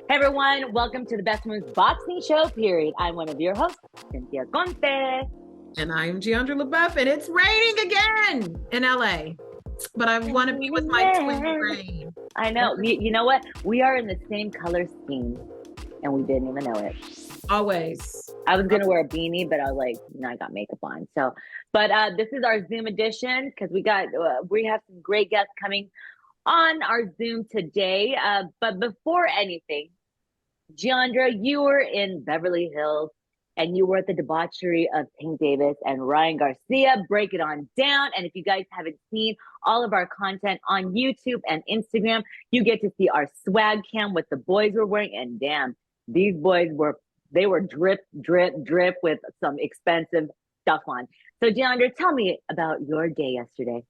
Hey everyone, welcome to the Best Women's Boxing Show, period. I'm one of your hosts, Cynthia Conte. And I'm Jeandra LeBeauf, and it's raining again in LA. But I want to be with my twin brain. I know. You know what? We are in the same color scheme, and we didn't even know it. Always. I was going to wear a beanie, but I was like, no, I got makeup on. So, but this is our Zoom edition because we have some great guests coming on our Zoom today. But before anything, Jeandra, you were in Beverly Hills and you were at the debauchery of Tank Davis and Ryan Garcia. Break it on down. And if you guys haven't seen all of our content on YouTube and Instagram, you get to see our swag cam, what the boys were wearing. And damn, these boys were drip, drip, drip with some expensive stuff on. So Jeandra, tell me about your day yesterday.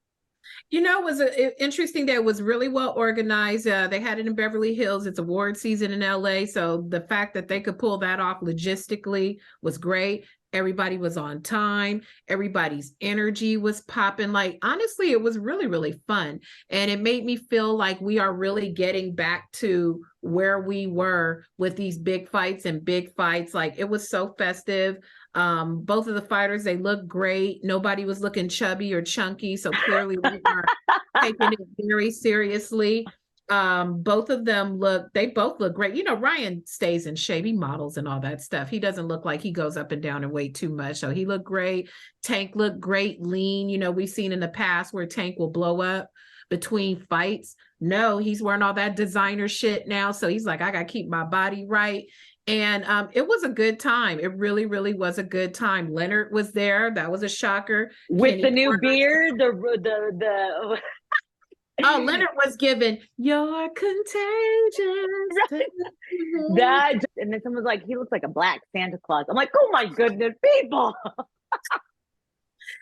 You know, it was an interesting day. It was really well organized. They had it in Beverly Hills. It's award season in LA. So the fact that they could pull that off logistically was great. Everybody was on time. Everybody's energy was popping. Like, honestly, it was really, really fun. And it made me feel like we are really getting back to where we were with these big fights and big fights. Like, it was so festive. Both of the fighters, they looked great. Nobody was looking chubby or chunky. So clearly we are taking it very seriously. Both of them they both look great. You know, Ryan stays in shape. He models and all that stuff. He doesn't look like he goes up and down in weight too much. So he looked great. Tank looked great, lean. You know, we've seen in the past where Tank will blow up between fights. No, he's wearing all that designer shit now. So he's like, I got to keep my body right. And it was a good time. It really, really was a good time. Leonard was there. That was a shocker. With Kenny the new Porter, beard, the Oh, Leonard was given, "You're contagious." That, and then someone's like, he looks like a black Santa Claus. I'm like, oh my goodness, people.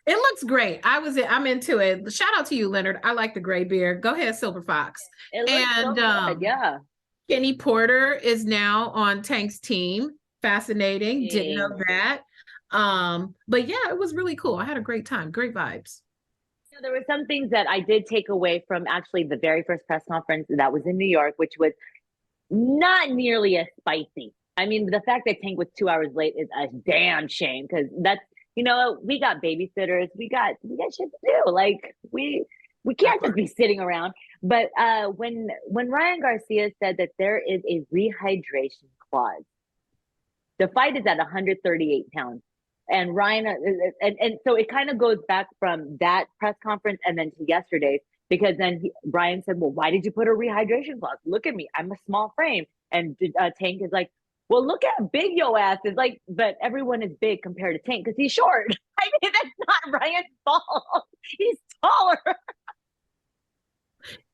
It looks great. I'm into it. Shout out to you, Leonard. I like the gray beard. Go ahead, Silver Fox. It looks so good. Yeah. Kenny Porter is now on Tank's team. Fascinating. Yeah. Didn't know that. But yeah, it was really cool. I had a great time. Great vibes. There were some things that I did take away from actually the very first press conference that was in New York, which was not nearly as spicy. I mean, the fact that Tank was 2 hours late is a damn shame because that's, you know, we got babysitters, we got shit to do. Like we can't just be sitting around. But when Ryan Garcia said that there is a rehydration clause, the fight is at 138 pounds. And Ryan, and so it kind of goes back from that press conference and then to yesterday's, because then Ryan said, well, why did you put a rehydration clause? Look at me. I'm a small frame. And Tank is like, well, look how big your ass is. Like, but everyone is big compared to Tank because he's short. I mean, that's not Ryan's fault. He's taller.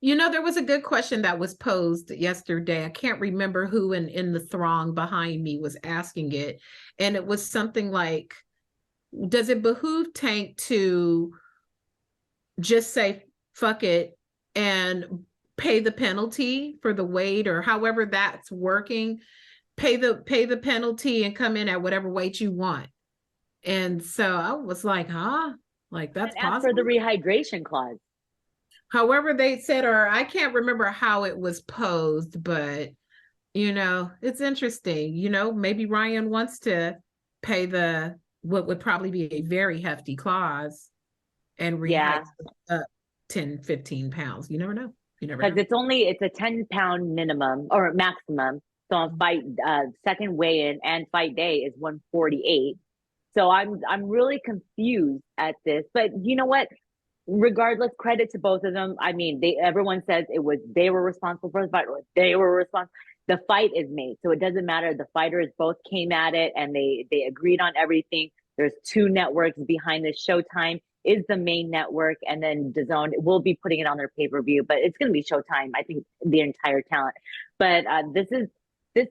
You know, there was a good question that was posed yesterday. I can't remember who in the throng behind me was asking it. And it was something like, does it behoove Tank to just say, fuck it, and pay the penalty for the weight or however that's working, pay the penalty and come in at whatever weight you want? And so I was like, huh? Like, that's possible? Ask for the rehydration clause. However they said, or I can't remember how it was posed, but, you know, it's interesting. You know, maybe Ryan wants to pay what would probably be a very hefty clause and rehydrate up 10, 15 pounds. You never know. Because it's a 10-pound minimum or maximum. So on fight, second weigh-in and fight day is 148. So I'm really confused at this. But you know what? Regardless, credit to both of them. I mean, everyone says they were responsible for the fight, or they were responsible. The fight is made, so it doesn't matter. The fighters both came at it and they agreed on everything. There's two networks behind this. Showtime is the main network, and then DAZN will be putting it on their pay-per-view, but it's going to be Showtime. I think the entire talent. But this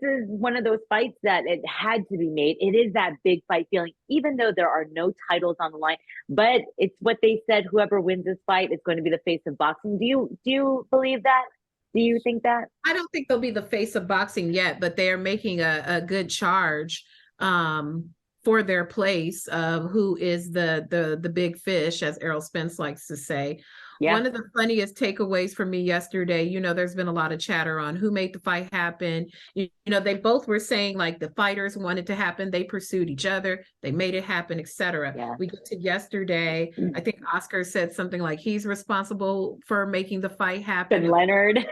is one of those fights that it had to be made. It is that big fight feeling, even though there are no titles on the line. But it's what they said: whoever wins this fight is going to be the face of boxing. Do you believe that? Do you think that? I don't think they'll be the face of boxing yet, but they are making a good charge for their place of who is the big fish, as Errol Spence likes to say. Yeah. One of the funniest takeaways for me yesterday, you know, there's been a lot of chatter on who made the fight happen. You know, they both were saying like the fighters wanted to happen, they pursued each other, they made it happen, etc. Yeah. We get to yesterday, I think Oscar said something like he's responsible for making the fight happen. And Leonard.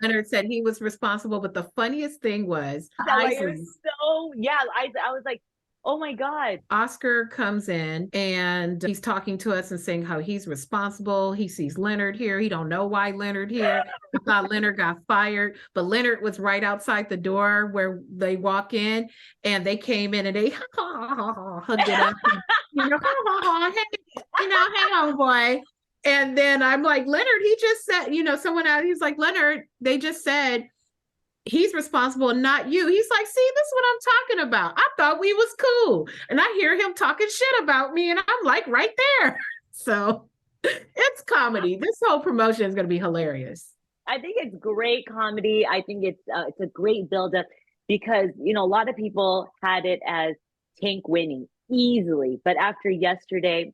Leonard said he was responsible, but the funniest thing was I was like, oh my God. Oscar comes in and he's talking to us and saying how he's responsible. He sees Leonard here. He don't know why Leonard here. He thought Leonard got fired, but Leonard was right outside the door where they walk in, and they came in and they hugged it up. And, you know, hey, you know, hang on, boy. And then I'm like, Leonard, he just said, you know, someone out, he's like, Leonard, they just said he's responsible and not you. He's like, see, this is what I'm talking about. I thought we was cool. And I hear him talking shit about me, and I'm like right there. So it's comedy. This whole promotion is going to be hilarious. I think it's great comedy. I think it's a great buildup because, you know, a lot of people had it as Tank winning easily. But after yesterday,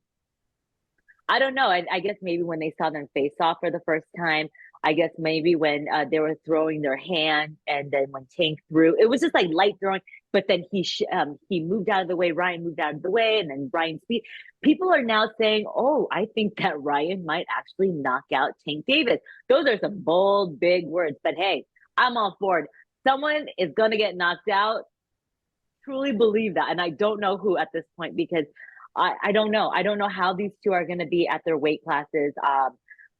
I don't know. I guess maybe when they saw them face off for the first time, I guess maybe when they were throwing their hand, and then when Tank threw, it was just like light throwing. But then he moved out of the way. Ryan moved out of the way, and then Ryan speed. People are now saying, "Oh, I think that Ryan might actually knock out Tank Davis." Those are some bold, big words. But hey, I'm all for it. Someone is going to get knocked out. Truly believe that, and I don't know who at this point because I don't know. I don't know how these two are going to be at their weight classes.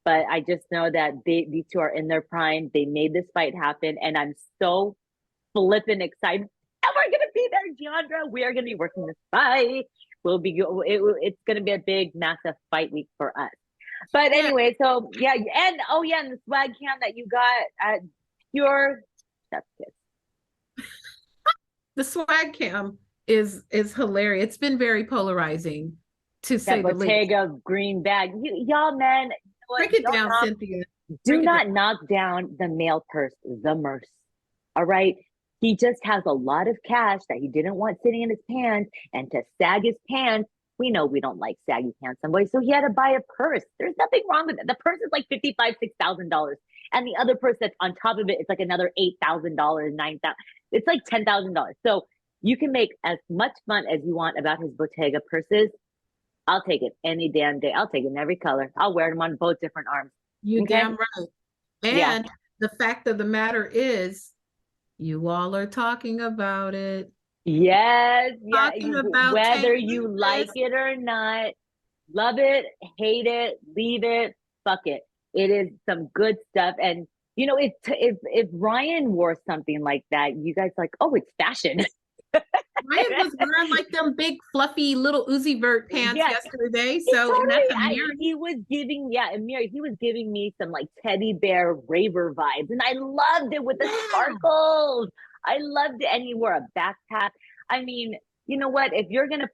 But I just know that these two are in their prime. They made this fight happen, and I'm so flippin' excited. And we're gonna be there, Jeandra. We are gonna be working this fight. It's gonna be a big, massive fight week for us. But anyway, so yeah, and and the swag cam that you got at Pure Chef's Kiss. The swag cam is hilarious. It's been very polarizing, to say the least. Bottega green bag, y'all, man. Break it down, Cynthia. Do not knock down the male purse, the merce. All right. He just has a lot of cash that he didn't want sitting in his pants, and to sag his pants, we know we don't like saggy pants, some boys. So he had to buy a purse. There's nothing wrong with it. The purse is like $5,000-$6,000, and the other purse that's on top of it, it's like another $8,000, $9,000. It's like $10,000. So you can make as much fun as you want about his Bottega purses. I'll take it any damn day. I'll take it in every color. I'll wear them on both different arms. You damn right. And the fact of the matter is, you all are talking about it. Yes. Talking about whether you like it or not, love it, hate it, leave it, fuck it. It is some good stuff. And you know, if Ryan wore something like that, you guys like, oh, it's fashion. Ryan was wearing like them big fluffy little Uzi Vert pants yesterday. So he was giving he was giving me some like teddy bear raver vibes, and I loved it with the sparkles. I loved it, and he wore a backpack. I mean, you know what? If you're gonna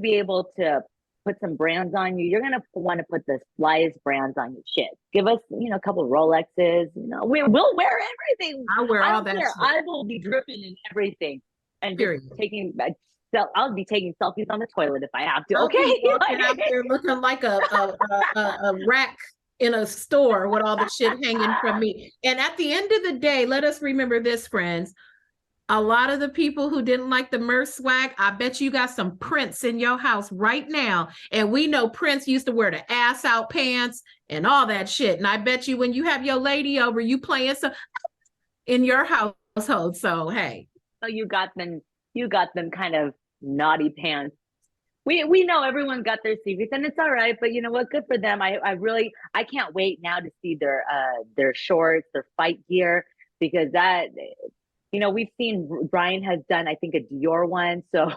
be able to put some brands on you, you're gonna want to put the flyest brands on your shit. Give us, a couple of Rolexes. We'll wear everything. I'll wear all that. I will be dripping in everything, and I'll be taking selfies on the toilet if I have to. Okay, walking out there looking like a rack in a store with all the shit hanging from me. And at the end of the day, let us remember this, friends. A lot of the people who didn't like the Merce swag, I bet you got some Prince in your house right now. And we know Prince used to wear the ass out pants and all that shit. And I bet you when you have your lady over, you playing some in your household. So, hey. So you got them kind of naughty pants. We know everyone got their secrets, and it's all right. But you know what? Good for them. I can't wait now to see their shorts, their fight gear, because that... we've seen Brian has done, I think, a Dior one. So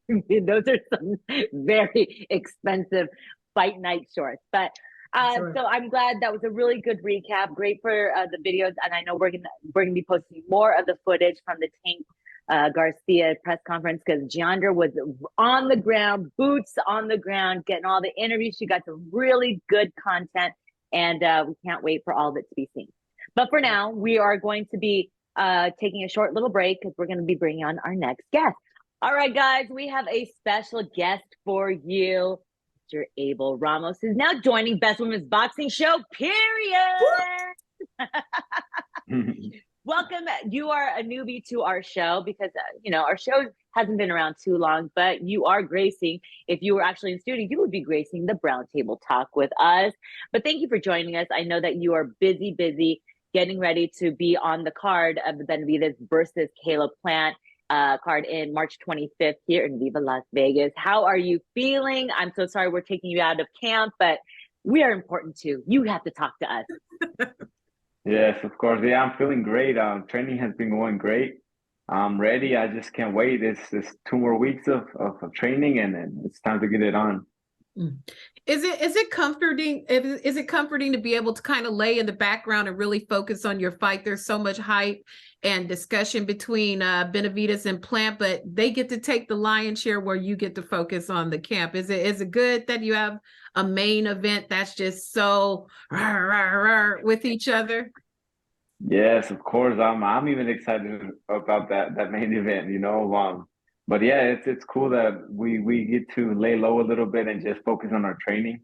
those are some very expensive fight night shorts. But so I'm glad that was a really good recap. Great for the videos. And I know we're gonna be posting more of the footage from the Tank Garcia press conference, because Jeandra was on the ground, boots on the ground, getting all the interviews. She got some really good content, and we can't wait for all of it to be seen. But for now, we are going to be taking a short little break because we're going to be bringing on our next guest. All right, guys, we have a special guest for you. Mr. Abel Ramos is now joining Best Women's Boxing Show, period. Welcome. You are a newbie to our show because, our show hasn't been around too long, but you are gracing. If you were actually in studio, you would be gracing the Brown Table Talk with us. But thank you for joining us. I know that you are busy getting ready to be on the card of the Benavidez versus Caleb Plant card in March 25th here in Viva Las Vegas. How are you feeling? I'm so sorry we're taking you out of camp, but we are important too. You have to talk to us. Yes, of course. Yeah, I'm feeling great. Training has been going great. I'm ready. I just can't wait. It's 2 more weeks of training, and it's time to get it on. Is it comforting? Is it comforting to be able to kind of lay in the background and really focus on your fight? There's so much hype and discussion between Benavidez and Plant, but they get to take the lion's share where you get to focus on the camp. Is it good that you have a main event that's just so with each other? Yes, of course. I'm even excited about that main event. But yeah, it's cool that we get to lay low a little bit and just focus on our training,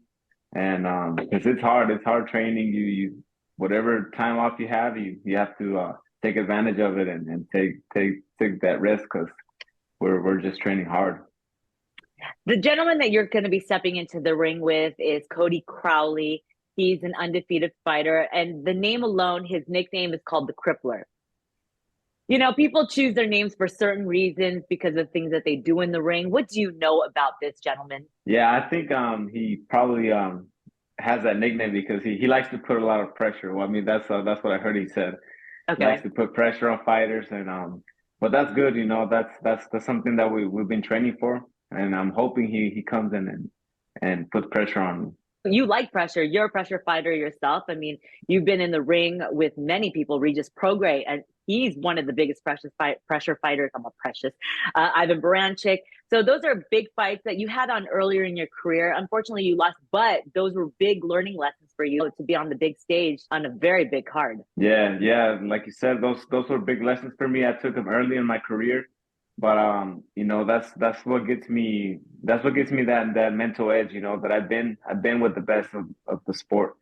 and because it's hard training. You whatever time off you have to take advantage of it and take that risk because we're just training hard. The gentleman that you're going to be stepping into the ring with is Cody Crowley. He's an undefeated fighter, and the name alone, his nickname is called the Crippler. People choose their names for certain reasons because of things that they do in the ring. What do you know about this gentleman? Yeah, I think he probably has that nickname because he likes to put a lot of pressure. Well, I mean, that's what I heard he said. Okay. He likes to put pressure on fighters, and but that's good. That's something that we've been training for, and I'm hoping he comes in and puts pressure on me. You like pressure. You're a pressure fighter yourself. I mean, you've been in the ring with many people, Regis Prograis, and he's one of the biggest pressure fighters. I'm a precious. Ivan Baranchik. So those are big fights that you had on earlier in your career. Unfortunately, you lost, but those were big learning lessons for you to be on the big stage on a very big card. Yeah. Like you said, those were big lessons for me. I took them early in my career. But that's what gets me that mental edge, that I've been with the best of the sport,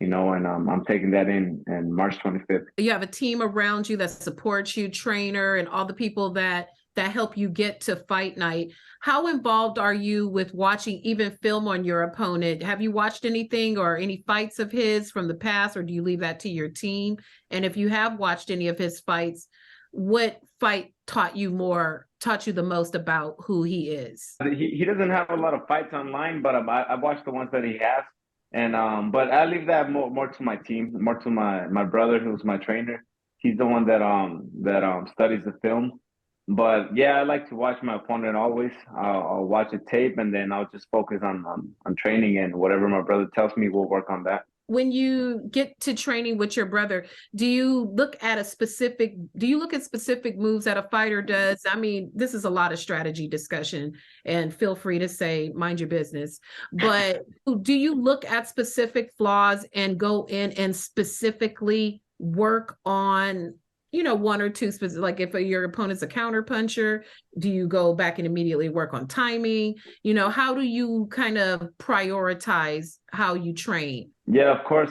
and I'm taking that in March 25th. You have a team around you that supports you, trainer, and all the people that help you get to fight night. How involved are you with watching even film on your opponent? Have you watched anything or any fights of his from the past, or do you leave that to your team? And if you have watched any of his fights, what fight taught you the most about who he is? He doesn't have a lot of fights online, but I've watched the ones that he has, and but I leave that more to my team, more to my brother, who's my trainer. He's the one that studies the film. But yeah, I like to watch my opponent always. I'll watch a tape, and then I'll just focus on training, and whatever my brother tells me, we'll work on that. When you get to training with your brother, do you look at specific moves that a fighter does? I mean, this is a lot of strategy discussion, and feel free to say, mind your business. But do you look at specific flaws and go in and specifically work on, one or two specific, like if your opponent's a counter puncher, do you go back and immediately work on timing? How do you kind of prioritize how you train? Yeah, of course.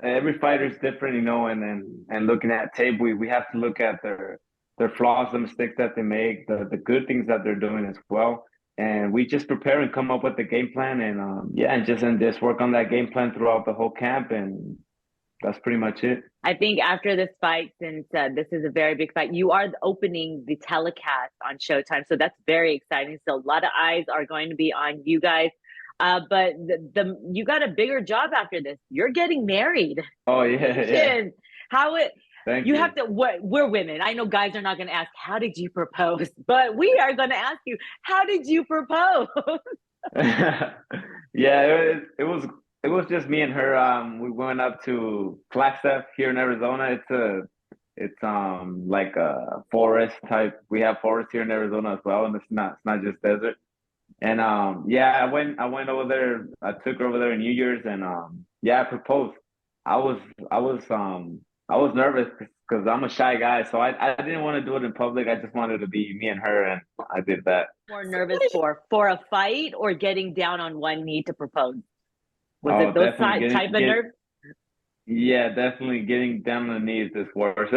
Every fighter is different, and looking at tape, we have to look at their flaws, the mistakes that they make, the good things that they're doing as well. And we just prepare and come up with the game plan, and just work on that game plan throughout the whole camp, and that's pretty much it. I think after this fight, since this is a very big fight, you are opening the telecast on Showtime. So that's very exciting. So a lot of eyes are going to be on you guys. But you got a bigger job after this. You're getting married. Oh, yeah. Thank you. Have to, we're women. I know guys are not going to ask, how did you propose? But we are going to ask you, how did you propose? Yeah, it was just me and her. We went up to Flagstaff here in Arizona. It's like a forest type. We have forest here in Arizona as well, and it's not just desert. And I went over there. I took her over there in New Year's, and I proposed. I was nervous because I'm a shy guy, so I didn't want to do it in public. I just wanted to be me and her, and I did that. More nervous for a fight or getting down on one knee to propose? Was Oh, it those definitely type of nerves? yeah, definitely getting down on the knees is worse.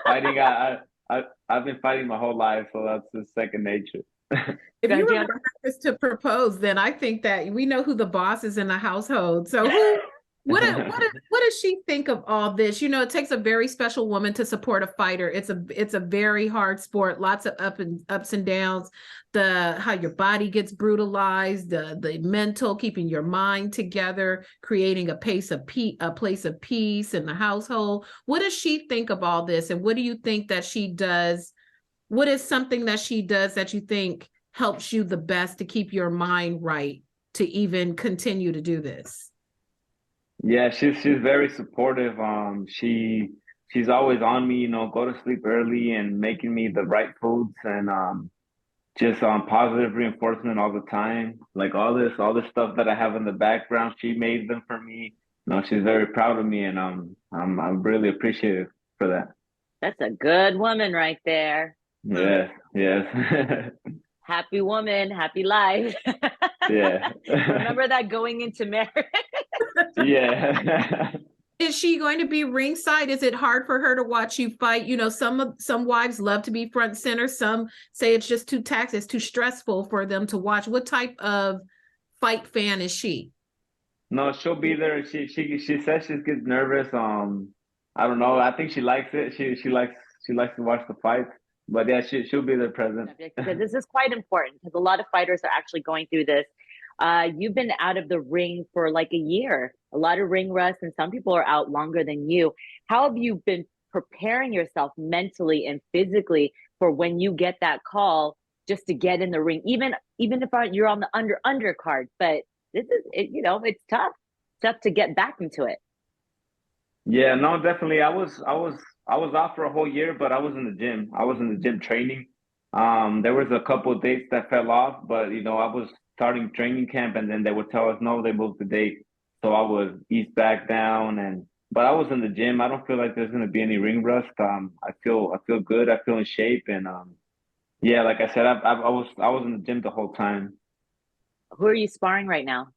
Fighting, I've been fighting my whole life, so that's just second nature. If you were nervous to propose, then I think that we know who the boss is in the household. So what does she think of all this? You know, it takes a very special woman to support a fighter. It's a very hard sport, lots of ups and downs. How your body gets brutalized, the mental, keeping your mind together, creating a place of peace in the household. What does she think of all this? And what do you think that she does? What is something that she does that you think helps you the best to keep your mind right to even continue to do this? Yeah, she's very supportive. She's always on me, you know, go to sleep early and making me the right foods and just positive reinforcement all the time. Like all this stuff that I have in the background, she made them for me. You know, she's very proud of me, and I'm really appreciative for that. That's a good woman right there. Yes, yes. Happy woman, happy life. Yeah. Remember that going into marriage. Yeah. Is she going to be ringside? Is it hard for her to watch you fight? You know, some wives love to be front center. Some say it's just too taxing, it's too stressful for them to watch. What type of fight fan is she? No, she'll be there. She says she gets nervous. I don't know. I think she likes it. She likes to watch the fights. But yeah, she'll be there present. This is quite important because a lot of fighters are actually going through this. You've been out of the ring for like a year, a lot of ring rust, and some people are out longer than you. How have you been preparing yourself mentally and physically for when you get that call just to get in the ring, even if you're on the undercard? But this is it, you know, it's tough to get back into it. Yeah, no, definitely. I was off for a whole year, but I was in the gym. I was in the gym training. There was a couple of dates that fell off, but you know, I was starting training camp, and then they would tell us no, they moved the date, so I would ease back down. But I was in the gym. I don't feel like there's gonna be any ring rust. I feel good. I feel in shape, and yeah, like I said, I was in the gym the whole time. Who are you sparring right now,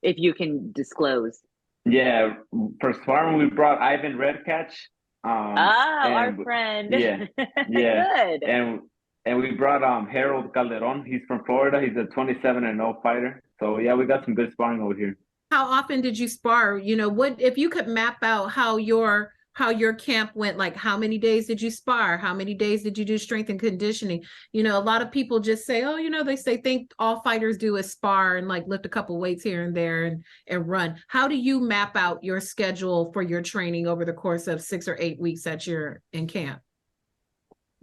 if you can disclose? Yeah, for sparring, we brought Ivan Redcatch. Our friend. Yeah, yeah. Good. And we brought Harold Calderon. He's from Florida. He's a 27-0 fighter. So yeah, we got some good sparring over here. How often did you spar? You know, what if you could map out how your camp went, like how many days did you spar? How many days did you do strength and conditioning? You know, a lot of people just say, oh, you know, they think all fighters do is spar and like lift a couple weights here and there and run. How do you map out your schedule for your training over the course of 6 or 8 weeks that you're in camp?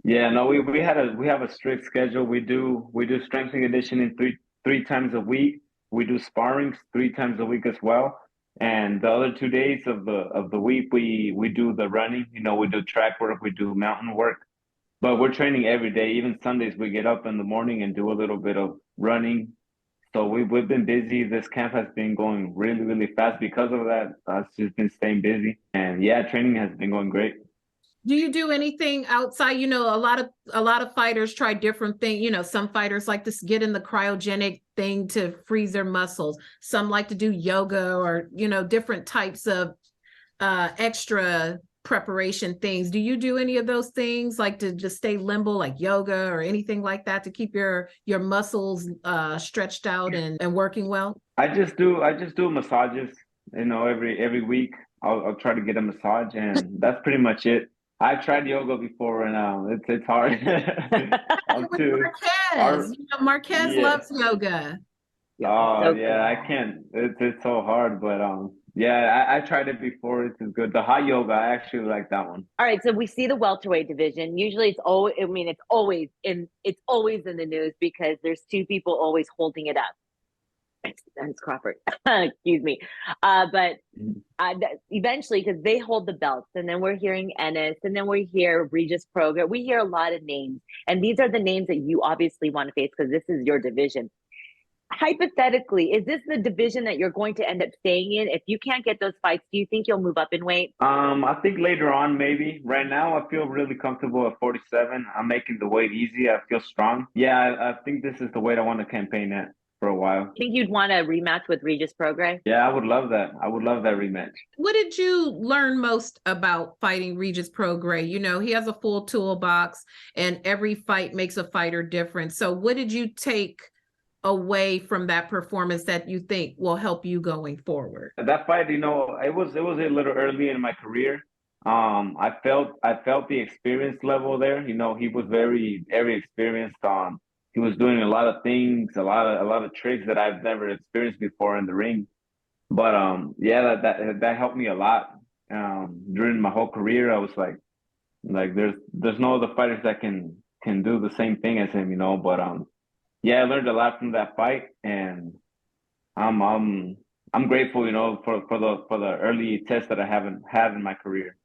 Yeah, no, we have a strict schedule. We do strength and conditioning three times a week. We do sparring 3 times a week as well. And the other 2 days of the week, we do the running. You know, we do track work, we do mountain work. But we're training every day. Even Sundays, we get up in the morning and do a little bit of running. So we've been busy. This camp has been going really, really fast because of that. It's just been staying busy. And yeah, training has been going great. Do you do anything outside? You know, a lot of fighters try different things. You know, some fighters like to get in the cryogenic thing to freeze their muscles. Some like to do yoga or, you know, different types of extra preparation things. Do you do any of those things, like to just stay limber, like yoga or anything like that, to keep your muscles stretched out and working well? I just do massages. You know, every week I'll try to get a massage, and that's pretty much it. I've tried yoga before, and it's hard. Marquez, you know, Marquez loves yoga. Oh yeah, I can't. It's so hard, but yeah, I tried it before. It's good. The hot yoga, I actually like that one. All right, so we see the welterweight division. Usually, it's always. I mean, it's always in the news because there's two people always holding it up. It's Crawford, excuse me. But eventually, because they hold the belts, and then we're hearing Ennis, and then we hear Regis Prograis. We hear a lot of names, and these are the names that you obviously want to face because this is your division. hypothetically, is this the division that you're going to end up staying in? If you can't get those fights, do you think you'll move up in weight? I think later on, maybe. Right now, I feel really comfortable at 47. I'm making the weight easy. I feel strong. Yeah, I think this is the weight I want to campaign at for a while. Think you'd want a rematch with Regis Prograis? Yeah, I would love that. I would love that rematch. What did you learn most about fighting Regis Prograis? You know, he has a full toolbox and every fight makes a fighter different. So what did you take away from that performance that you think will help you going forward? That fight, it was a little early in my career. I felt the experience level there. He was very experienced. He was doing a lot of things, a lot of tricks that I've never experienced before in the ring. But yeah, that helped me a lot. During my whole career, I was like there's no other fighters that can do the same thing as him, But yeah, I learned a lot from that fight, and I'm grateful, for the early tests that I haven't had in my career.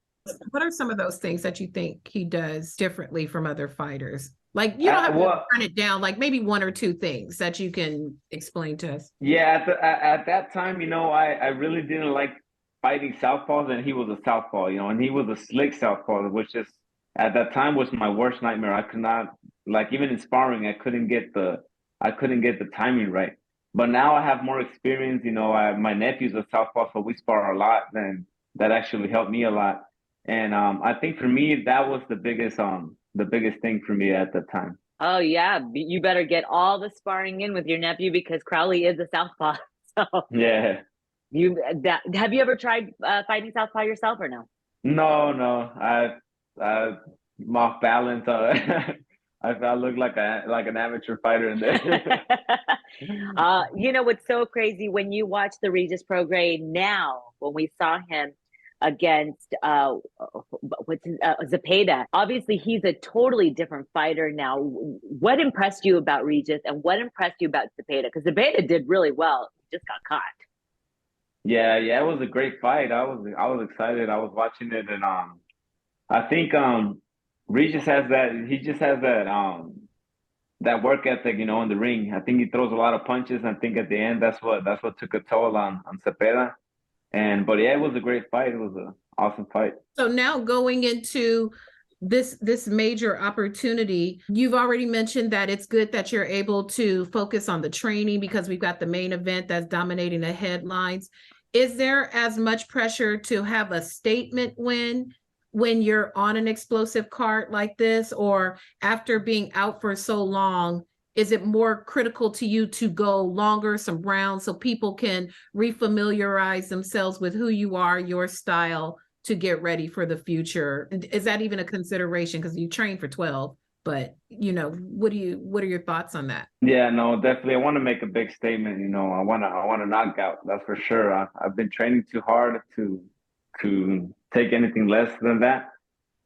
What are some of those things that you think he does differently from other fighters? Like, you don't have to run it down, like maybe one or two things that you can explain to us. Yeah, at that time, I really didn't like fighting southpaws, and he was a southpaw, and he was a slick southpaw, which is at that time was my worst nightmare. I could not, like, even in sparring, I couldn't get the timing right. But now I have more experience. My nephew's a southpaw, so we spar a lot, and that actually helped me a lot. And I think for me, that was the biggest thing for me at the time. Oh yeah, you better get all the sparring in with your nephew because Crowley is a southpaw. So yeah, have you ever tried fighting southpaw yourself or no? No, I'm off balance. I look like an amateur fighter in there. What's so crazy when you watch the Regis Prograis now, when we saw him against Zepeda. Obviously, he's a totally different fighter now. What impressed you about Regis, and what impressed you about Zepeda? Because Zepeda did really well, he just got caught. Yeah, it was a great fight. I was excited. I was watching it, and I think Regis has that. He just has that work ethic, in the ring. I think he throws a lot of punches. I think at the end, that's what took a toll on Zepeda. But yeah, it was a great fight. It was an awesome fight. So now going into this major opportunity, you've already mentioned that it's good that you're able to focus on the training because we've got the main event that's dominating the headlines. Is there as much pressure to have a statement win when you're on an explosive card like this, or after being out for so long? Is it more critical to you to go longer, some rounds, so people can refamiliarize themselves with who you are, your style, to get ready for the future? Is that even a consideration? Because you train for 12, but what are your thoughts on that? Yeah, no, definitely. I want to make a big statement. I want to knock out. That's for sure. I've been training too hard to take anything less than that.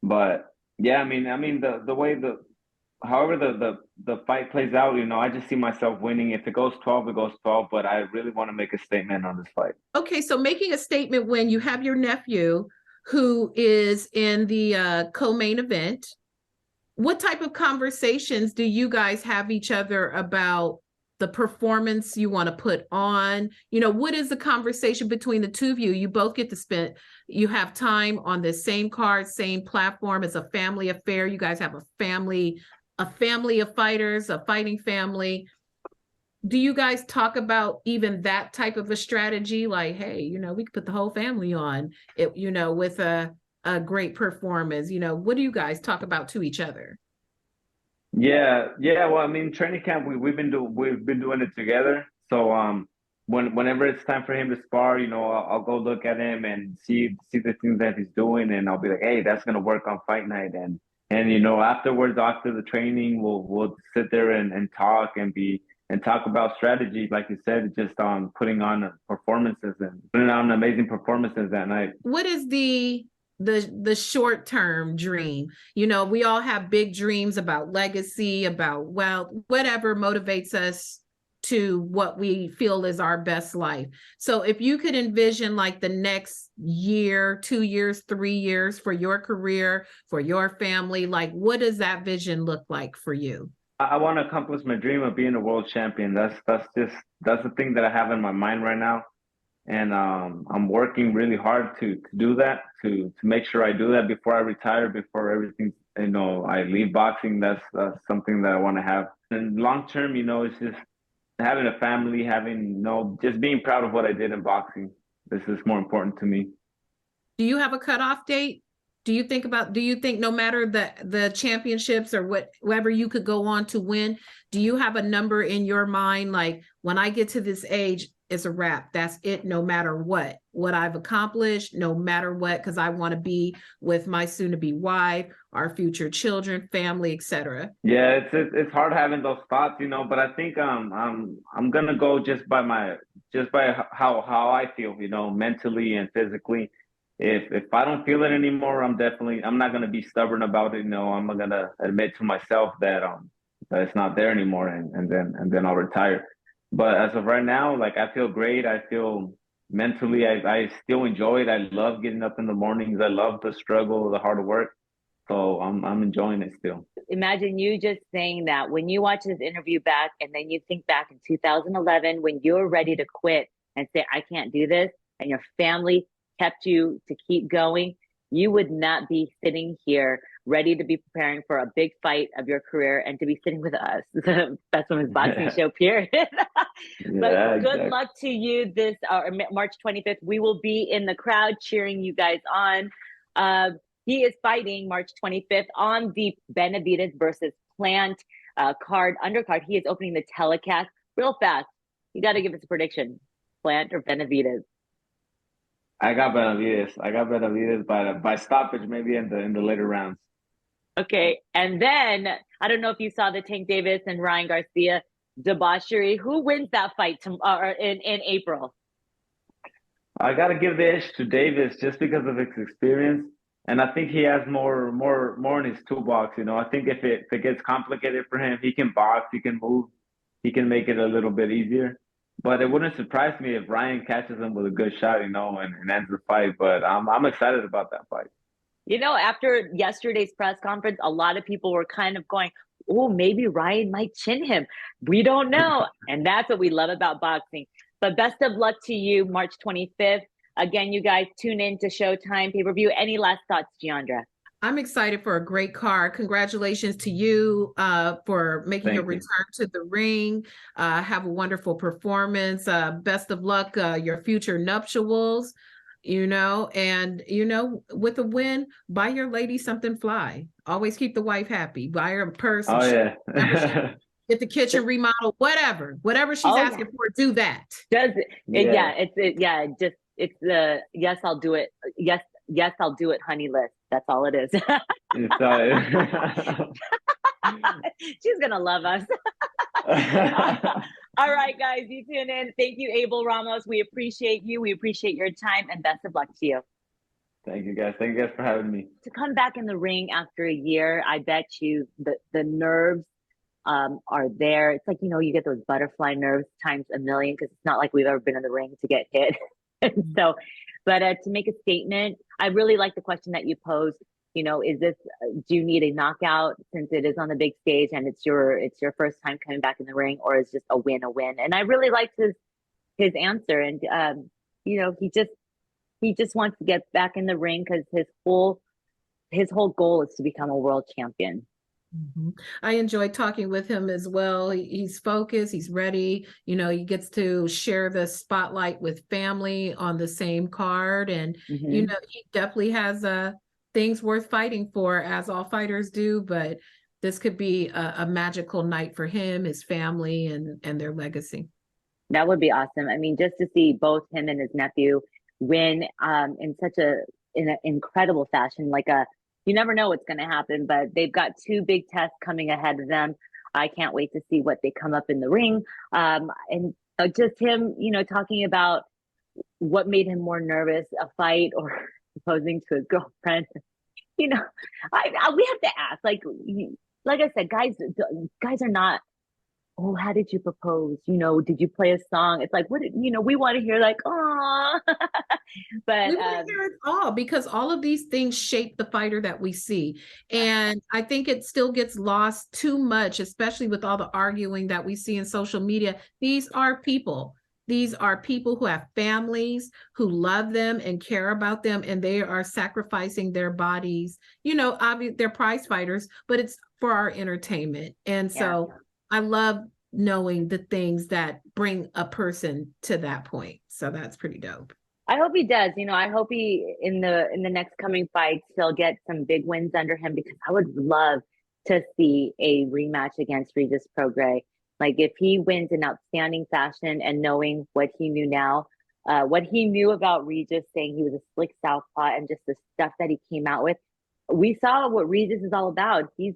But yeah, I mean the way however the fight plays out, I just see myself winning. If it goes 12, it goes 12. But I really want to make a statement on this fight. Okay, so making a statement when you have your nephew who is in the co-main event, what type of conversations do you guys have each other about the performance you want to put on? What is the conversation between the two of you? You both get to spend, you have time on the same card, same platform. It's a family affair. You guys have a family of fighters, a fighting family. Do you guys talk about even that type of a strategy? Like, hey, we could put the whole family on it, with a great performance. What do you guys talk about to each other? Yeah. Well, I mean, training camp, we've been doing it together. So whenever it's time for him to spar, I'll go look at him and see the things that he's doing, and I'll be like, hey, that's gonna work on fight night. And afterwards, after the training, we'll sit there and talk and talk about strategy, like you said, just putting on performances and putting on amazing performances that night. What is the short-term dream? We all have big dreams about legacy, about wealth, whatever motivates us to what we feel is our best life. So if you could envision like the next year, 2 years, 3 years for your career, for your family, like what does that vision look like for you? I want to accomplish my dream of being a world champion. That's the thing that I have in my mind right now, and I'm working really hard to do that, to make sure I do that before I retire, before everything, I leave boxing. That's something that I want to have. And long term, it's just having a family, having just being proud of what I did in boxing. This is more important to me. Do you have a cutoff date? Do you think no matter the championships or whatever you could go on to win, do you have a number in your mind? Like, when I get to this age, it's a wrap. That's it, no matter what I've accomplished, no matter what, because I want to be with my soon-to-be wife, our future children, family, etc. Yeah, it's hard having those thoughts, but I think I'm gonna go just by how I feel, mentally and physically. If I don't feel it anymore, I'm not gonna be stubborn about it. I'm gonna admit to myself that it's not there anymore, and then I'll retire. But as of right now, like, I feel great. I feel mentally, I still enjoy it. I love getting up in the mornings. I love the struggle, the hard work. So I'm enjoying it still. Imagine you just saying that when you watch this interview back and then you think back in 2011 when you're ready to quit and say, I can't do this, and your family kept you to keep going, you would not be sitting here ready to be preparing for a big fight of your career and to be sitting with us, the Best Women's Boxing Show, period. But good luck to you this March 25th. We will be in the crowd cheering you guys on. He is fighting March 25th on the Benavidez versus Plant undercard. He is opening the telecast real fast. You got to give us a prediction. Plant or Benavidez? I got Benavidez by stoppage, maybe in the later rounds. Okay, and then I don't know if you saw the Tank Davis and Ryan Garcia debauchery. Who wins that fight in April? I got to give the edge to Davis just because of his experience, and I think he has more in his toolbox. I think if it gets complicated for him, he can box, he can move, he can make it a little bit easier. But it wouldn't surprise me if Ryan catches him with a good shot, and ends the fight. But I'm excited about that fight. After yesterday's press conference, a lot of people were kind of going, oh, maybe Ryan might chin him. We don't know. And that's what we love about boxing. But best of luck to you, March 25th. Again, you guys tune in to Showtime pay-per-view. Any last thoughts, Jeandra? I'm excited for a great card. Congratulations to you for making your return to the ring. Have a wonderful performance. Best of luck, your future nuptials, and, with a win, buy your lady something fly. Always keep the wife happy. Buy her a purse. Oh, yeah. Get the kitchen remodel, whatever she's asking for, do that. Does it? It's the yes, I'll do it. Yes, I'll do it, honey list. That's all it is. She's going to love us. All right, guys, you tune in. Thank you, Abel Ramos. We appreciate you. We appreciate your time, and best of luck to you. Thank you, guys. Thank you guys for having me. To come back in the ring after a year, I bet you the nerves are there. It's like, you get those butterfly nerves times a million, because it's not like we've ever been in the ring to get hit. So, but to make a statement, I really like the question that you posed. Is this, do you need a knockout since it is on the big stage and it's your first time coming back in the ring, or is just a win? And I really liked his answer. And he just wants to get back in the ring because his whole goal is to become a world champion. Mm-hmm. I enjoyed talking with him as well. He's focused, he's ready. He gets to share the spotlight with family on the same card. And, he definitely has things worth fighting for, as all fighters do. But this could be a magical night for him, his family, and their legacy. That would be awesome. I mean, just to see both him and his nephew win in such in an incredible fashion, you never know what's going to happen, but they've got two big tests coming ahead of them. I can't wait to see what they come up in the ring. And just him, talking about what made him more nervous, a fight or proposing to his girlfriend. We have to ask, like I said, guys are not oh, how did you propose? Did you play a song? It's like, we want to hear like, oh, but we want to hear it all, because all of these things shape the fighter that we see. And I think it still gets lost too much, especially with all the arguing that we see in social media. These are people. These are people who have families, who love them and care about them, and they are sacrificing their bodies. Obviously they're prize fighters, but it's for our entertainment. And so I love knowing the things that bring a person to that point. So that's pretty dope. I hope he does. I hope he in the next coming fights he'll get some big wins under him, because I would love to see a rematch against Regis Prograis. Like if he wins in outstanding fashion, and knowing what he knew now, what he knew about Regis, saying he was a slick southpaw, and just the stuff that he came out with, we saw what Regis is all about. He's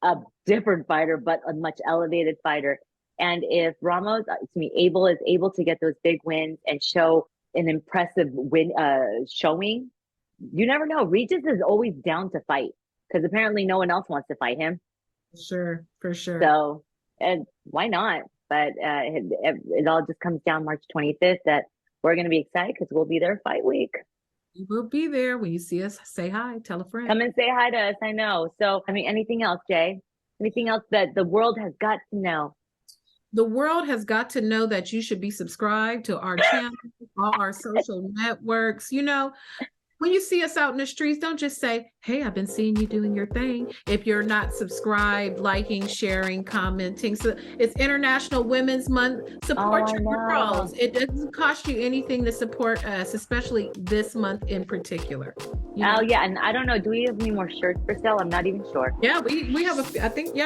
a different fighter, but a much elevated fighter. And if Abel is able to get those big wins and show an impressive showing, you never know. Regis is always down to fight, because apparently no one else wants to fight him. Sure, for sure. So, and why not? But it all just comes down March 25th that we're going to be excited, because we'll be there fight week. You will be there. When you see us, say hi, tell a friend. Come and say hi to us. I know. So, anything else, Jay? Anything else that the world has got to know? The world has got to know that you should be subscribed to our channel, all our social networks. When you see us out in the streets, don't just say, hey, I've been seeing you doing your thing. If you're not subscribed, liking, sharing, commenting. So it's International Women's Month. Support your girls. It doesn't cost you anything to support us, especially this month in particular. Oh, yeah. And I don't know, do we have any more shirts for sale? I'm not even sure. Yeah, we have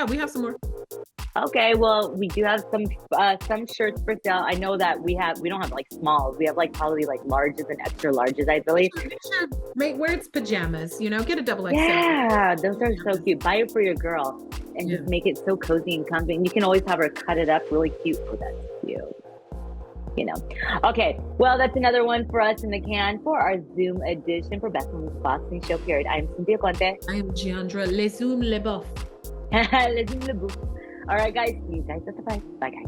we have some more. Okay, well, we do have some shirts for sale. I know that we don't have like smalls. We have like probably like larges and extra larges, I believe. Wear its pajamas, get a double XL. Yeah, those are so cute. Buy it for your girl and just make it so cozy and comfy. And you can always have her cut it up really cute. Oh, that's cute. Okay, well, that's another one for us in the can for our Zoom edition for Best Women's Boxing Show, period. I'm Cynthia Conte. I am Jeandra. Les Zoom, LeBeauf. Les Zoom, LeBeauf. All right, guys. See you guys at the fight. Bye, guys.